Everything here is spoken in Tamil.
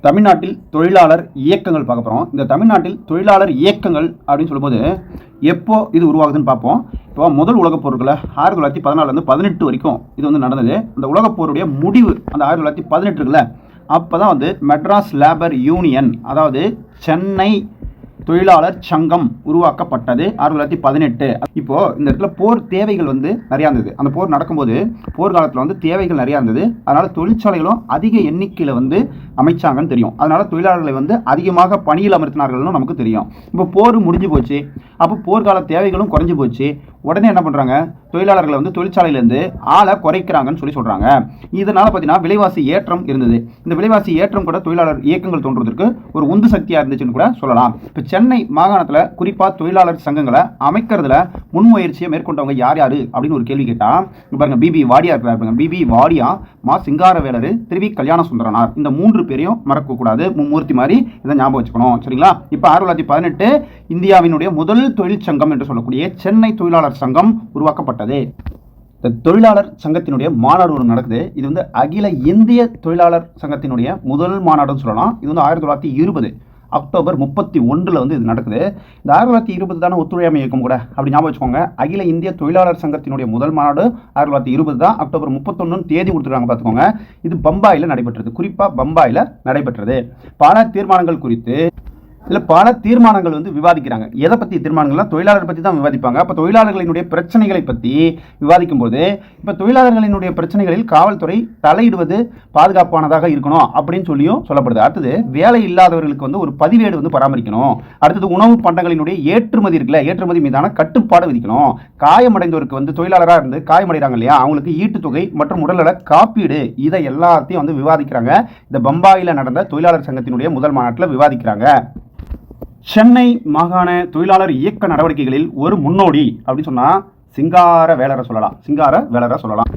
தமிழ்நாட்டில் தொழிலாளர் இயக்கங்கள் பார்க்க போகிறோம். இந்த தமிழ்நாட்டில் தொழிலாளர் இயக்கங்கள் அப்படின்னு சொல்லும்போது எப்போ இது உருவாகுதுன்னு பார்ப்போம். இப்போ முதல் உலகப் போருக்குள்ள 1914 18 வரைக்கும் இது வந்து நடந்தது. அந்த உலகப் போருடைய முடிவு அந்த 1918 இருக்குல்ல, அப்போ தான் வந்து மெட்ராஸ் லேபர் யூனியன், அதாவது சென்னை தொழிலாளர் சங்கம் உருவாக்கப்பட்டது 1918. இப்போ இந்த இடத்துல போர் தேவைகள் வந்து நிறையா இருந்தது. அந்த போர் நடக்கும்போது போர்க்காலத்தில் வந்து தேவைகள் நிறையா இருந்தது. அதனால தொழிற்சாலைகளும் அதிக எண்ணிக்கையில் வந்து அமைச்சாங்கன்னு தெரியும். அதனால தொழிலாளர்களை வந்து அதிகமாக பணியில் அமர்த்தினார்கள்னு நமக்கு தெரியும். இப்போ போர் முடிஞ்சு போச்சு, அப்போ போர்க்கால தேவைகளும் குறைஞ்சு போச்சு. உடனே என்ன பண்ணுறாங்க, தொழிலாளர்களை வந்து தொழிற்சாலையிலேருந்து ஆளை குறைக்கிறாங்கன்னு சொல்கிறாங்க. இதனால் பார்த்தீங்கன்னா விலைவாசி ஏற்றம் இருந்தது. இந்த விலைவாசி ஏற்றம் கூட தொழிலாளர் இயக்கங்கள் தோன்றுவதற்கு ஒரு உந்து சக்தியாக இருந்துச்சுன்னு கூட சொல்லலாம். இப்போ சென்னை மாகாணத்தில் குறிப்பாக தொழிலாளர் சங்கங்களை அமைக்கிறதுல முன்முயற்சியை மேற்கொண்டவங்க யார் யார் அப்படின்னு ஒரு கேள்வி கேட்டால், பாருங்க, பிபி வாடியா இருக்கிறார். பிபி வாடியா, மா சிங்காரவேலர், திருவி கல்யாண சுந்தரனார், இந்த 3 பேரையும் மறக்கக்கூடாது. மும்மூர்த்தி மாதிரி இதை ஞாபகம் வச்சுக்கணும், சரிங்களா? இப்போ 1918 இந்தியாவினுடைய முதல் தொழிற்சங்கம் என்று சொல்லக்கூடிய சென்னை தொழிலாளர் சங்கம் உருவாக்கப்பட்டது. இந்த தொழிலாளர் சங்கத்தினுடைய மாநாடு ஒன்று நடக்குது. இது வந்து அகில இந்திய தொழிலாளர் சங்கத்தினுடைய முதல் மாநாடுன்னு சொல்லலாம். இது வந்து 1920 அக்டோபர் 31 வந்து இது நடக்குது. இந்த 1920 தானே ஒத்துழையாமை இயக்கம் கூட, அப்படி ஞாபகம் வச்சுக்கோங்க. அகில இந்திய தொழிலாளர் சங்கத்தினுடைய முதல் மாநாடு 1920 தான். அக்டோபர் 31 தேதி கொடுத்துருக்காங்க, பார்த்துக்கோங்க. இது பம்பாயில் நடைபெற்றது, குறிப்பாக பம்பாயில் நடைபெற்றது. பல தீர்மானங்கள் குறித்து இதில் பல தீர்மானங்கள் வந்து விவாதிக்கிறாங்க. எதை பற்றி தீர்மானங்கள்லாம் தொழிலாளர் பற்றி தான் விவாதிப்பாங்க. அப்போ தொழிலாளர்களினுடைய பிரச்சனைகளை பற்றி விவாதிக்கும் போது இப்போ தொழிலாளர்களினுடைய பிரச்சனைகளில் காவல்துறை தலையிடுவது பாதுகாப்பானதாக இருக்கணும் அப்படின்னு சொல்லியும் சொல்லப்படுது. அடுத்தது வேலை இல்லாதவர்களுக்கு வந்து ஒரு பதிவேடு வந்து பராமரிக்கணும். அடுத்தது உணவு பண்டங்களினுடைய ஏற்றுமதி இருக்குல்ல, ஏற்றுமதி மீதான கட்டுப்பாடு விதிக்கணும். காயமடைந்தவருக்கு வந்து தொழிலாளராக இருந்து காயமடைகிறாங்க இல்லையா, அவங்களுக்கு ஈட்டுத்தொகை மற்றும் உடல்நல காப்பீடு, இதை எல்லாத்தையும் வந்து விவாதிக்கிறாங்க. இந்த பம்பாயில் நடந்த தொழிலாளர் சங்கத்தினுடைய முதல் மாநாட்டில் விவாதிக்கிறாங்க. சென்னை மாகாண தொழிலாளர் இயக்க நடவடிக்கைகளில் ஒரு முன்னோடி அப்படின்னு சொன்னா சிங்காரவேலரை சொல்லலாம்.